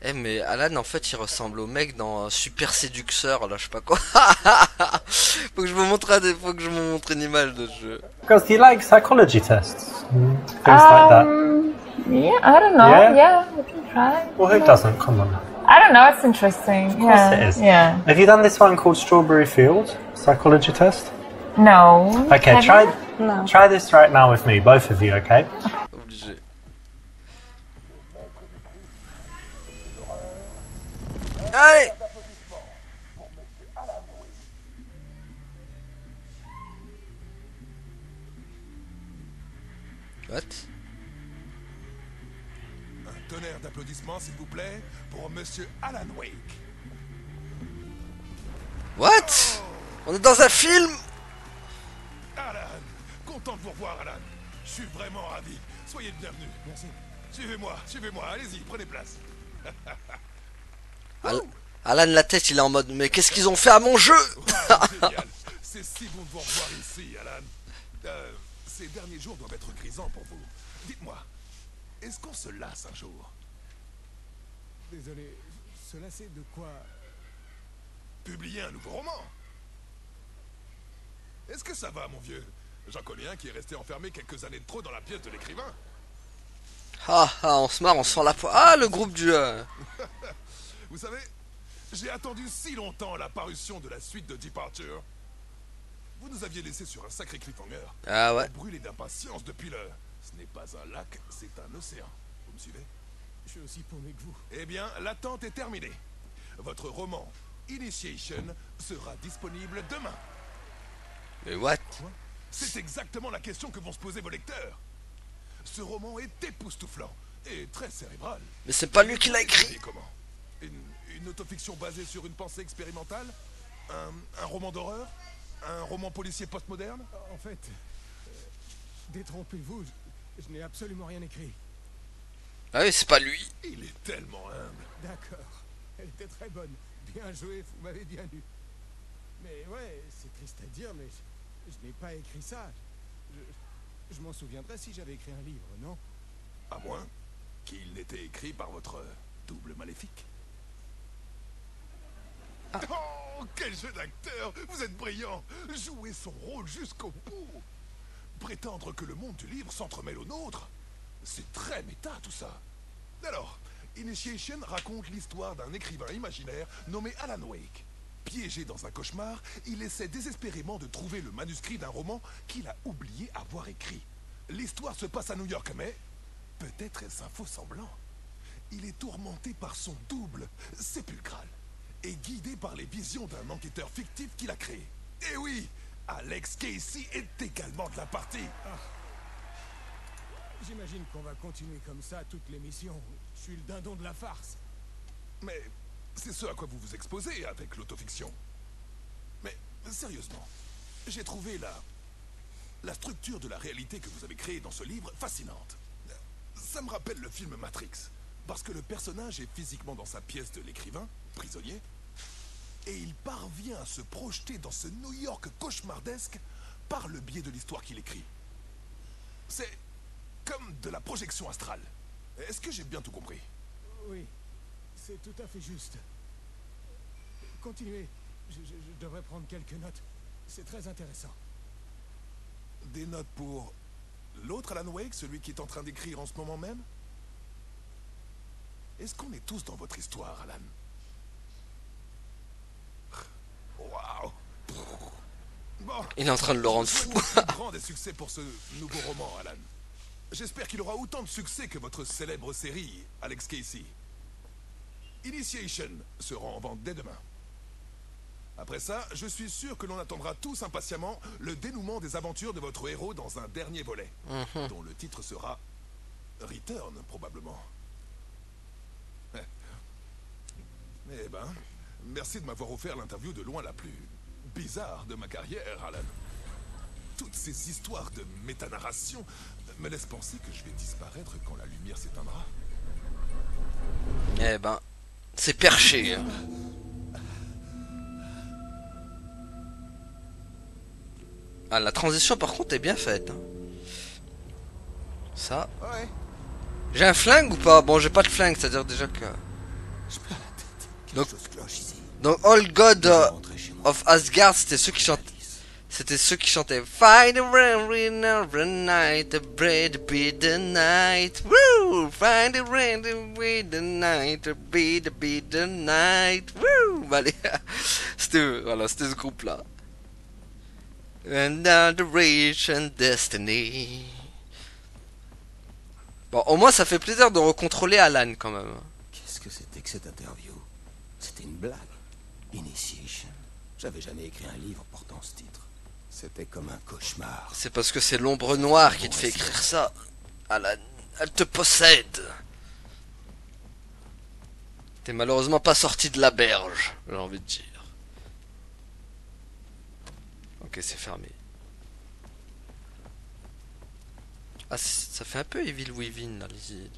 Eh mais Alan en fait il ressemble au mec dans Super Séduxeur là je sais pas quoi. Faut que je vous montre faut que je vous montre une image de ce jeu. Because he likes psychology tests, things like that. Yeah, I don't know. Yeah, we can try. Well, who doesn't? Come on. I don't know. It's interesting. Of course it is. Yeah. Have you done this one called Strawberry Field psychology test? No. Okay, Have try you? No. try this right now with me, both of you. Okay. Obligé. Allez. What? Un tonnerre d'applaudissements, s'il vous plaît, pour Monsieur Alan Wake. What? On est dans un film? Alan, content de vous revoir, Alan. Je suis vraiment ravi. Soyez le bienvenu. Merci. Suivez-moi, allez-y, prenez place. Alan la tête il est en mode mais qu'est-ce qu'ils ont fait à mon jeu? Génial. C'est si bon de vous revoir ici, Alan. Ces derniers jours doivent être grisants pour vous. Dites-moi, est-ce qu'on se lasse un jour? Désolé, se lasser de quoi? Publier un nouveau roman? Est-ce que ça va, mon vieux? J'en connais un qui est resté enfermé quelques années de trop dans la pièce de l'écrivain. On se marre, on se sent la poire. Ah, le groupe du... Vous savez, j'ai attendu si longtemps la parution de la suite de Departure. Vous nous aviez laissé sur un sacré cliffhanger. Ah ouais. Brûlé d'impatience depuis le... Ce n'est pas un lac, c'est un océan. Vous me suivez? Je suis aussi paumé que vous. Eh bien, l'attente est terminée. Votre roman, Initiation, sera disponible demain. Mais what? C'est exactement la question que vont se poser vos lecteurs. Ce roman est époustouflant et très cérébral. Mais c'est pas lui qui l'a écrit. Comment? Une autofiction basée sur une pensée expérimentale? Un roman d'horreur? Un roman policier postmoderne? En fait, détrompez-vous, je n'ai absolument rien écrit. Ah oui, c'est pas lui. Il est tellement humble. D'accord, elle était très bonne. Bien joué, vous m'avez bien eu. Mais ouais, c'est triste à dire, mais je n'ai pas écrit ça. Je m'en souviendrai si j'avais écrit un livre, non? À moins qu'il n'était écrit par votre double maléfique. Oh, quel jeu d'acteur! Vous êtes brillant! Jouez son rôle jusqu'au bout! Prétendre que le monde du livre s'entremêle au nôtre, c'est très méta tout ça. Alors, Initiation raconte l'histoire d'un écrivain imaginaire nommé Alan Wake. Piégé dans un cauchemar, il essaie désespérément de trouver le manuscrit d'un roman qu'il a oublié avoir écrit. L'histoire se passe à New York, mais peut-être est-ce un faux semblant. Il est tourmenté par son double, sépulcral, et guidé par les visions d'un enquêteur fictif qu'il a créé. Et oui, Alex Casey est également de la partie. J'imagine qu'on va continuer comme ça toute l'émission. Je suis le dindon de la farce. Mais c'est ce à quoi vous vous exposez avec l'autofiction. Mais sérieusement, j'ai trouvé la structure de la réalité que vous avez créée dans ce livre fascinante. Ça me rappelle le film Matrix, parce que le personnage est physiquement dans sa pièce de l'écrivain, prisonnier, et il parvient à se projeter dans ce New York cauchemardesque par le biais de l'histoire qu'il écrit. C'est comme de la projection astrale. Est-ce que j'ai bien tout compris? Oui, c'est tout à fait juste. Continuez. Je devrais prendre quelques notes. C'est très intéressant. Des notes pour l'autre Alan Wake, celui qui est en train d'écrire en ce moment même? Est-ce qu'on est tous dans votre histoire, Alan? Waouh! Bon, il est en train de le rendre fou. Grand des succès pour ce nouveau roman, Alan. J'espère qu'il aura autant de succès que votre célèbre série, Alex Casey. Initiation sera en vente dès demain. Après ça, je suis sûr que l'on attendra tous impatiemment le dénouement des aventures de votre héros dans un dernier volet, dont le titre sera Return, probablement. Eh ben, merci de m'avoir offert l'interview de loin la plus bizarre de ma carrière, Alan. Toutes ces histoires de métanarration me laissent penser que je vais disparaître quand la lumière s'éteindra. Eh ben, c'est perché. Hein. Ah, la transition par contre est bien faite. Hein. Ça. Ouais. J'ai un flingue ou pas? Bon, j'ai pas de flingue, c'est-à-dire déjà que... Je perds la tête. Quelque Donc- chose cloche ici. Donc, All God Je vais rentrer chez moi. of Asgard, c'était ceux qui chantaient... C'était ceux qui chantaient Find the rain every night, the bread be the night. Woo! Find the rain every the night, the bread be the night. Woo! Bah, allez, c'était voilà, c'était ce groupe-là. And now the rage and destiny. Bon, au moins ça fait plaisir de recontrôler Alan quand même. Qu'est-ce que c'était que cette interview? C'était une blague. Initiation. J'avais jamais écrit un livre portant ce titre. C'était comme un cauchemar. C'est parce que c'est l'ombre noire qui te fait écrire ça. Alan, elle te possède. T'es malheureusement pas sorti de la berge, j'ai envie de dire. Ok, c'est fermé. Ah, ça fait un peu Evil Within là, les îles.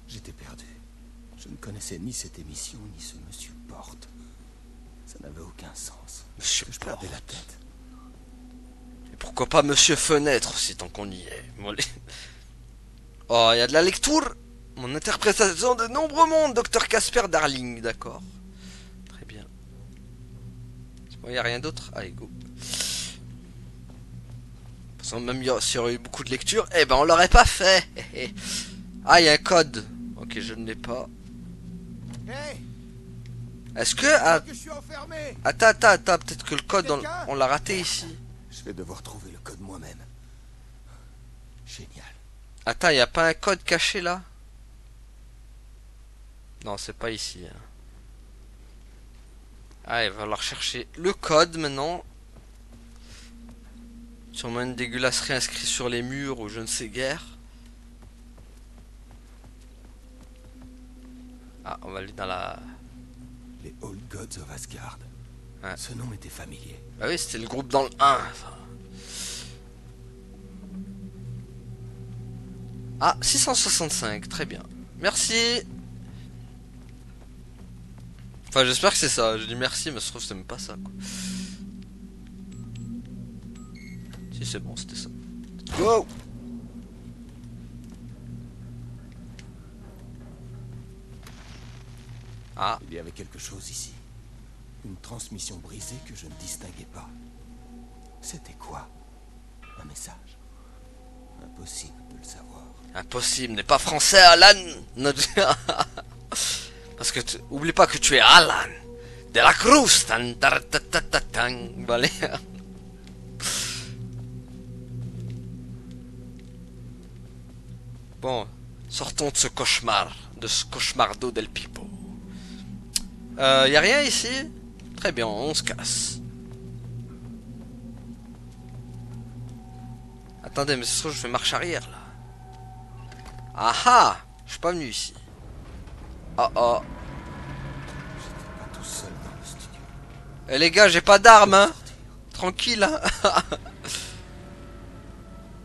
J'étais perdu. Je ne connaissais ni cette émission, ni ce monsieur Porte. Ça n'avait aucun sens. Monsieur Je Porte. perdais la tête. Et pourquoi pas Monsieur Fenêtre aussi, tant qu'on y est. Oh, il y a de la lecture. Mon interprétation de nombreux mondes, Dr Casper Darling, d'accord. Très bien. Bon, il n'y a rien d'autre. Allez, go. Parce que même s'il y aurait eu beaucoup de lecture, eh ben on l'aurait pas fait. Ah, il y a un code. Ok, je ne l'ai pas. Hé, Est-ce que... Ah, que je suis enfermé. attends, peut-être que le code, on l'a raté ici. Je vais devoir trouver le code moi-même. Génial. Attends, il n'y a pas un code caché là? Non, c'est pas ici. Ah, il va falloir chercher le code maintenant. Sûrement une dégueulasserie inscrite sur les murs ou je ne sais guère. Ah, on va aller dans la... Les Old Gods of Asgard. Ouais. Ce nom m'était familier. Bah oui, c'était le groupe dans le 1. Ah, 665, très bien. Merci. Enfin, j'espère que c'est ça. Je dis merci, mais je trouve que c'est même pas ça, quoi. Si, c'est bon, c'était ça. Go! Ah, Il y avait quelque chose ici. Une transmission brisée que je ne distinguais pas. C'était quoi? Un message? Impossible de le savoir. impossible, n'est pas français, Alan. Parce que oublie pas que tu es Alan de la Cruz. Allez. Bon, sortons de ce cauchemar, de ce cauchemardo del Pipo. Y a rien ici? Très bien, on se casse. Attendez, mais c'est sûr que je fais marche arrière là. Ah ah! Je suis pas venu ici. Oh oh. J'étais pas tout seul dans le studio. Eh les gars, j'ai pas d'armes, hein. Tranquille, hein.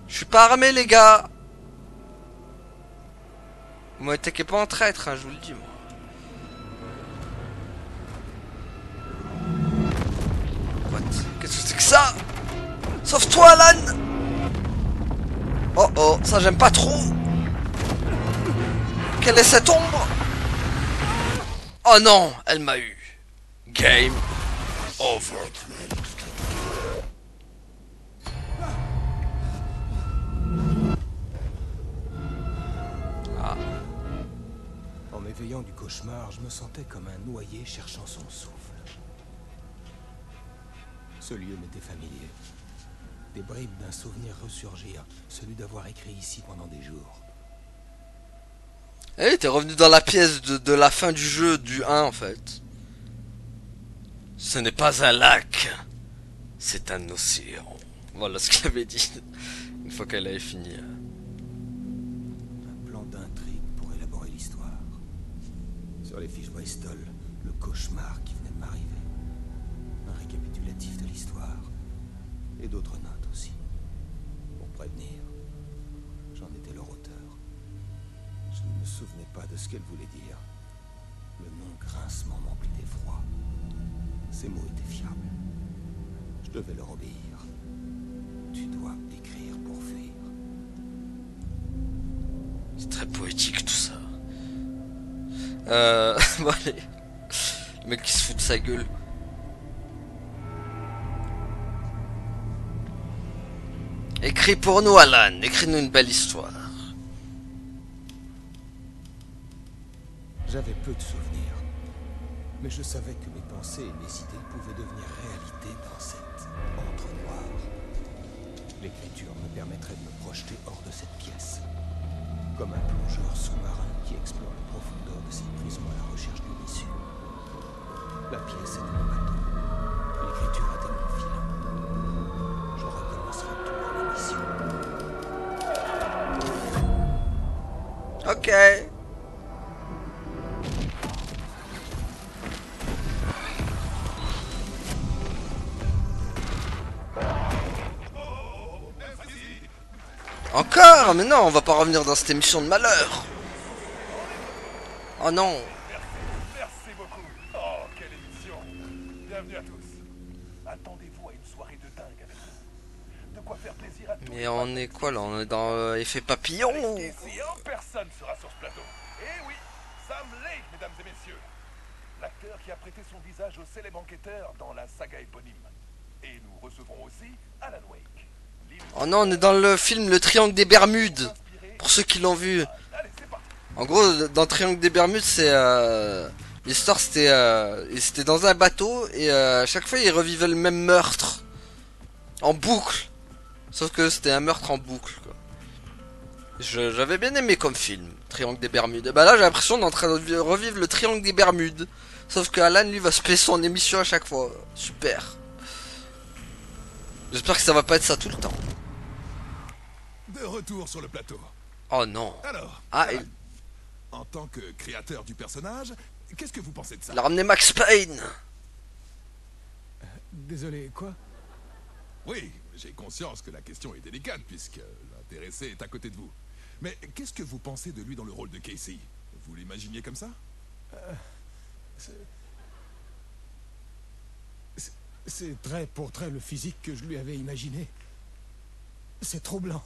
Je suis pas armé, les gars. Vous m'attaquez pas en traître, hein, je vous le dis, moi. What? Qu'est-ce que c'est que ça? Sauve-toi, Alan. Oh oh, ça j'aime pas trop. Quelle est cette ombre? Oh non, elle m'a eu. Game over. Ah. En m'éveillant du cauchemar, je me sentais comme un noyé cherchant son souffle. Ce lieu m'était familier. Des bribes d'un souvenir ressurgir, celui d'avoir écrit ici pendant des jours. Eh, t'es revenu dans la pièce de la fin du jeu du 1 en fait. Ce n'est pas un lac, c'est un océan. Voilà ce qu'elle avait dit une fois qu'elle avait fini. Un plan d'intrigue pour élaborer l'histoire. Sur les fiches Bristol, le cauchemar qui venait de m'arriver. Un récapitulatif de l'histoire. Et d'autres notes aussi. Pour prévenir. J'en étais leur auteur. Je ne me souvenais pas de ce qu'elle voulait dire. Le nom grincement m'emplit d'effroi. Ces mots étaient fiables. Je devais leur obéir. Tu dois écrire pour fuir. C'est très poétique tout ça. Bon allez. Le mec qui se fout de sa gueule. Écris pour nous, Alan. Écris-nous une belle histoire. J'avais peu de souvenirs, mais je savais que mes pensées et mes idées pouvaient devenir réalité dans cet entonnoir. L'écriture me permettrait de me projeter hors de cette pièce, comme un plongeur sous-marin qui explore les profondeurs de cette prison à la recherche d'une issue. La pièce était mon bateau, l'écriture était mon filon. Je recommencerai tout à l'émission. Ok. Encore? Mais non, on va pas revenir dans cette émission de malheur. Oh non. Merci beaucoup. Oh, quelle émission. Bienvenue à tous. Attendez-vous à une soirée de dingue avec nous. De quoi faire plaisir à tous. Mais on est quoi là? On est dans effet papillon ou... Ici, personne sera sur ce plateau. Eh oui, Sam Lake, mesdames et messieurs. L'acteur qui a prêté son visage au célèbre enquêteur dans la saga éponyme. Et nous recevrons aussi Alan Wake. Oh non, on est dans le film Le Triangle des Bermudes. Pour ceux qui l'ont vu. En gros, dans le Triangle des Bermudes, c'est... l'histoire, c'était dans un bateau. Et à chaque fois, ils revivaient le même meurtre. En boucle. Sauf que c'était un meurtre en boucle, quoi. J'avais bien aimé comme film, Triangle des Bermudes. Et bah là, j'ai l'impression d'être en train de revivre le Triangle des Bermudes. Sauf que Alan, lui, va se payer son émission à chaque fois. Super. J'espère que ça va pas être ça tout le temps. De retour sur le plateau. Oh non. Alors, ah, Alan, en tant que créateur du personnage, qu'est-ce que vous pensez de ça? Il a ramené Max Payne. Désolé, quoi? Oui, j'ai conscience que la question est délicate puisque l'intéressé est à côté de vous. Mais qu'est-ce que vous pensez de lui dans le rôle de Casey? Vous l'imaginiez comme ça? C'est trait pour trait le physique que je lui avais imaginé. C'est troublant.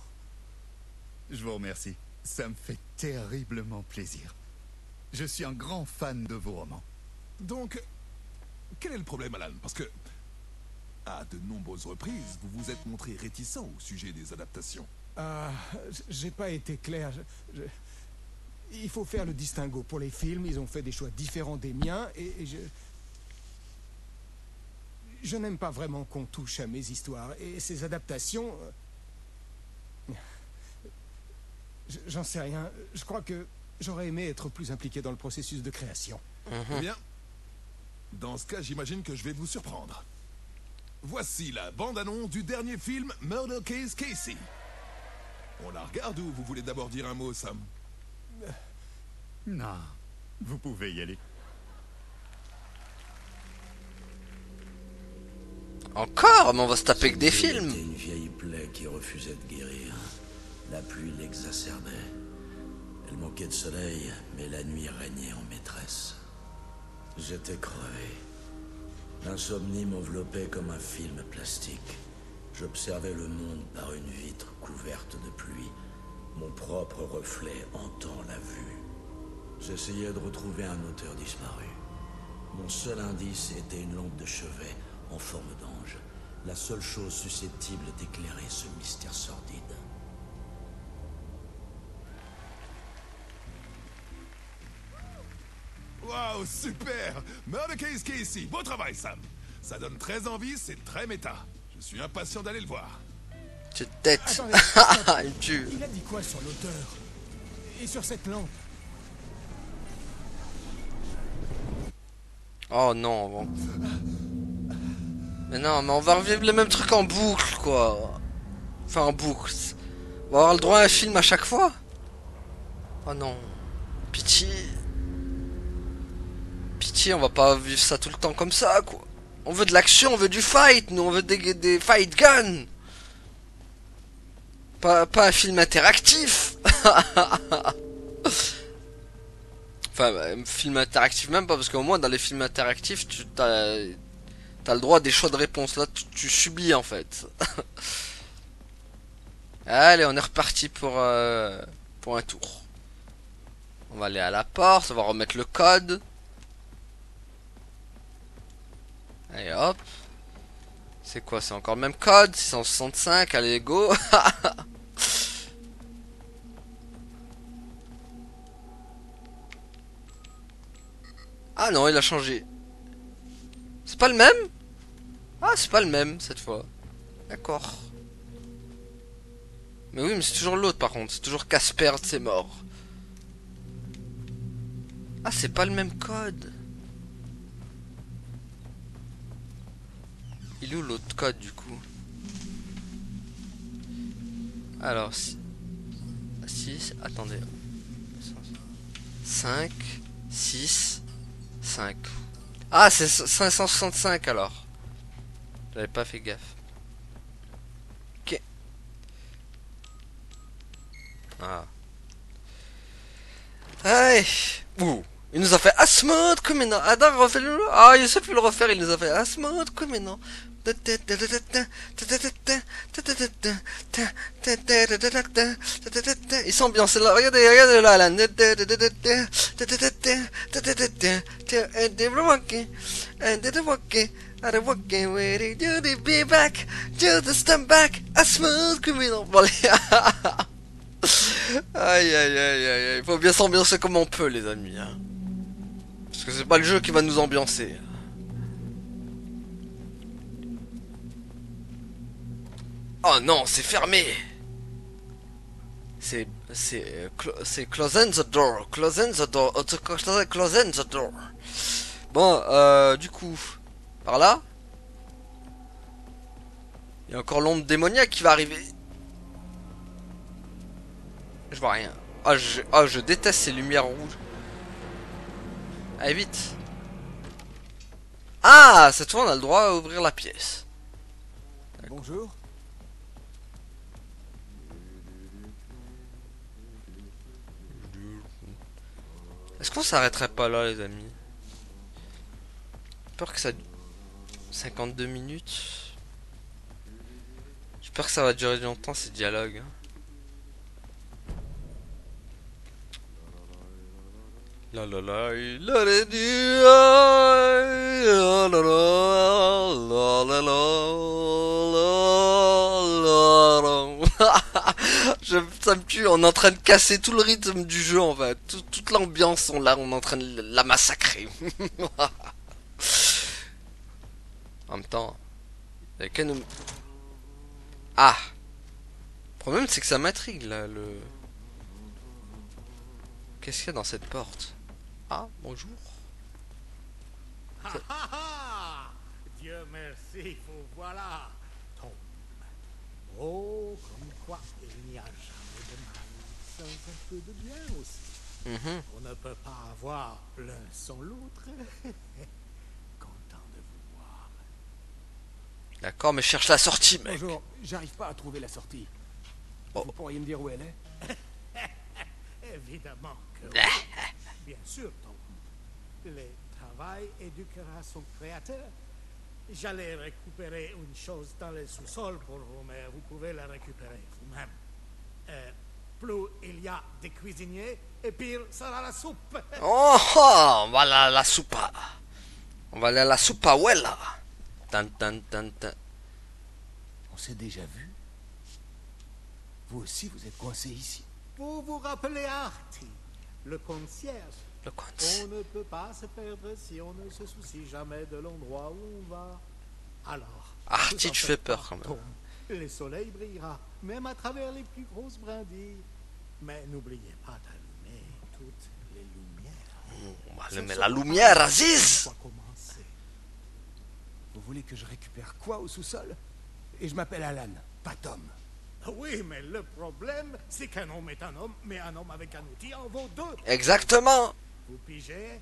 Je vous remercie. Ça me fait terriblement plaisir. Je suis un grand fan de vos romans. Donc, quel est le problème, Alan? Parce que, à de nombreuses reprises, vous vous êtes montré réticent au sujet des adaptations. J'ai pas été clair. Il faut faire le distinguo. Pour les films, ils ont fait des choix différents des miens et je n'aime pas vraiment qu'on touche à mes histoires. Et ces adaptations... J'en sais rien. Je crois que j'aurais aimé être plus impliqué dans le processus de création. Eh bien, dans ce cas, j'imagine que je vais vous surprendre. Voici la bande-annonce du dernier film Murder Case Casey. On la regarde ou vous voulez d'abord dire un mot, Sam? Non, vous pouvez y aller. Encore? Mais on va se taper avec des films. C'était une vieille plaie qui refusait de guérir. La pluie l'exacerbait. Elle manquait de soleil, mais la nuit régnait en maîtresse. J'étais crevé. L'insomnie m'enveloppait comme un film plastique. J'observais le monde par une vitre couverte de pluie. Mon propre reflet hantant la vue. J'essayais de retrouver un auteur disparu. Mon seul indice était une lampe de chevet en forme d'ange. La seule chose susceptible d'éclairer ce mystère sordide. Waouh, super! Murder Case Casey, beau travail, Sam. Ça donne très envie, c'est très méta. Je suis impatient d'aller le voir. Cette tête. Attendez, Il tue. Il a dit quoi sur l'auteur? Et sur cette lampe? Oh non, bon. Mais non, mais on va revivre les mêmes trucs en boucle, quoi. Enfin, en boucle. On va avoir le droit à un film à chaque fois? Oh non. Pitié. Pitié, on va pas vivre ça tout le temps comme ça, quoi. On veut de l'action, on veut du fight, nous, on veut des fight guns. Pas un film interactif. Enfin, un film interactif même pas, parce qu'au moins dans les films interactifs, t'as le droit à des choix de réponse. Là, tu subis en fait. Allez, on est reparti pour un tour. On va aller à la porte, on va remettre le code. Allez hop. C'est quoi? C'est encore le même code? 665, allez go. Ah non, il a changé. C'est pas le même? Ah, c'est pas le même cette fois. D'accord. Mais oui, mais c'est toujours l'autre par contre. C'est toujours Casper, c'est mort. Ah, c'est pas le même code. Il est où l'autre code du coup? Alors, 6, attendez. 5, 6, 5. Ah, c'est 565 alors. J'avais pas fait gaffe. Ok. Ah. Hey. Ouh. Il nous a fait Asmod comme maintenant. Adam refait-le. Ah, il sait plus le refaire. Il nous a fait Asmod comme maintenant. Il s'ambiance là. Regardez, regardez là, là. Be back, just stand back, Asmod comme maintenant. Bon, aïe aïe aïe aïe, il faut bien s'ambiancer comme on peut les amis hein. Parce que c'est pas le jeu qui va nous ambiancer. Oh non, c'est fermé. C'est closing the door, closing the door, closing the door. Bon, du coup, par là, il y a encore l'ombre démoniaque qui va arriver. Je vois rien. Ah, je déteste ces lumières rouges. Allez, vite. Ah, cette fois, on a le droit à ouvrir la pièce. Bonjour. Est-ce qu'on s'arrêterait pas là, les amis? J'ai peur que ça... 52 minutes. J'espère que ça va durer longtemps, ces dialogues. La la la la la ça me tue, on est en train de casser tout le rythme du jeu en fait, toute l'ambiance on est en train de la massacrer. En même temps, ah, le problème c'est que ça m'intrigue là le. Qu'est-ce qu'il y a dans cette porte? Ah, bonjour. Dieu merci, vous voilà. Tom. Oh, comme quoi il n'y a jamais de mal sans un peu de bien aussi. On ne peut pas avoir l'un sans l'autre. Content de vous voir. D'accord, mais cherche la sortie, mec. Bonjour, j'arrive pas à trouver la sortie. Vous pourriez me dire où elle est? Évidemment que oui. Bien sûr, Tom. Le travail éduquera son créateur. J'allais récupérer une chose dans le sous-sol pour vous, mais vous pouvez la récupérer vous-même. Plus il y a des cuisiniers, et pire sera la soupe. Oh, on va à la soupa. On va aller à la soupa, ouais là. Tan, tan, tan, tan. On s'est déjà vu? Vous aussi, vous êtes coincé ici? Vous vous rappelez Artie, le concierge? Le concierge. On ne peut pas se perdre si on ne se soucie jamais de l'endroit où on va. Alors, Artie, tu fais peur quand même. Le soleil brillera, même à travers les plus grosses brindilles. Mais n'oubliez pas d'allumer toutes les lumières. On va allumer la lumière, Aziz. Vous voulez que je récupère quoi au sous-sol? Et je m'appelle Alan, pas Tom. Oui, mais le problème, c'est qu'un homme est un homme, mais un homme avec un outil en vaut deux. Exactement. Vous pigez,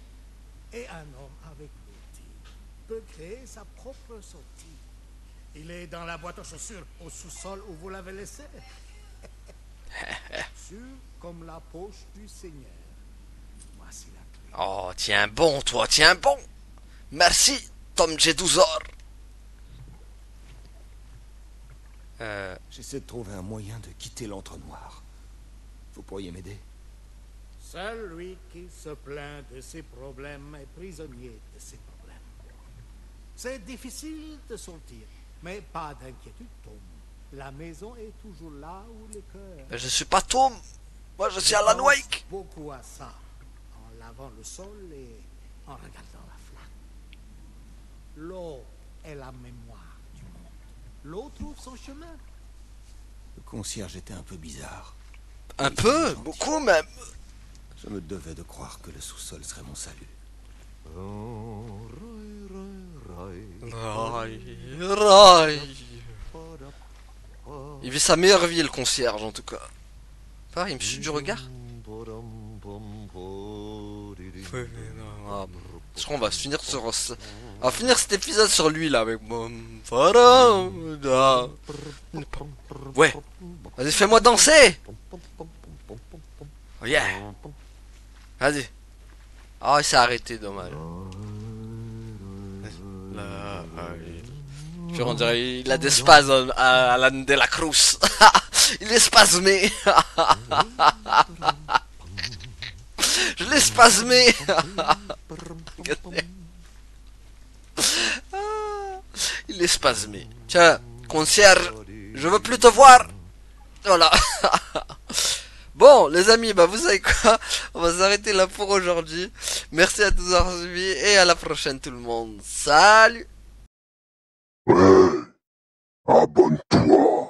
et un homme avec l'outil peut créer sa propre sortie. Il est dans la boîte aux chaussures, au sous-sol où vous l'avez laissé. Sûr comme la poche du Seigneur. Voici la clé. Oh, tiens bon, toi, tiens bon. Merci, Tom Jedusor. J'essaie de trouver un moyen de quitter l'entre-noir. Vous pourriez m'aider? Celui qui se plaint de ses problèmes est prisonnier de ses problèmes. C'est difficile de sortir, mais pas d'inquiétude, Tom. La maison est toujours là où le cœur. Je suis pas Tom. Moi, je suis Alan Wake. Beaucoup à ça, en lavant le sol et en regardant la flaque. L'eau est la mémoire du monde. L'eau trouve son chemin. Le concierge était un peu bizarre. Un peu, beaucoup même. Je me devais de croire que le sous-sol serait mon salut. Il vit sa meilleure vie, le concierge, en tout cas. Enfin, il me suit du regard. Je crois qu'on va se finir sur... On va finir cet épisode sur lui, là, avec... Ouais. Vas-y, fais-moi danser. Oh yeah. Vas-y. Ah, il s'est arrêté, dommage. Puis on dirait il a des spasmes à Alan de la Cruz. Il est spasmé. Je l'ai spasmé. Il est spasmé. Tiens, concierge, je veux plus te voir. Voilà. Bon, les amis, bah vous savez quoi, on va s'arrêter là pour aujourd'hui. Merci à tous d'avoir suivi et à la prochaine tout le monde. Salut. Ouais, abonne-toi.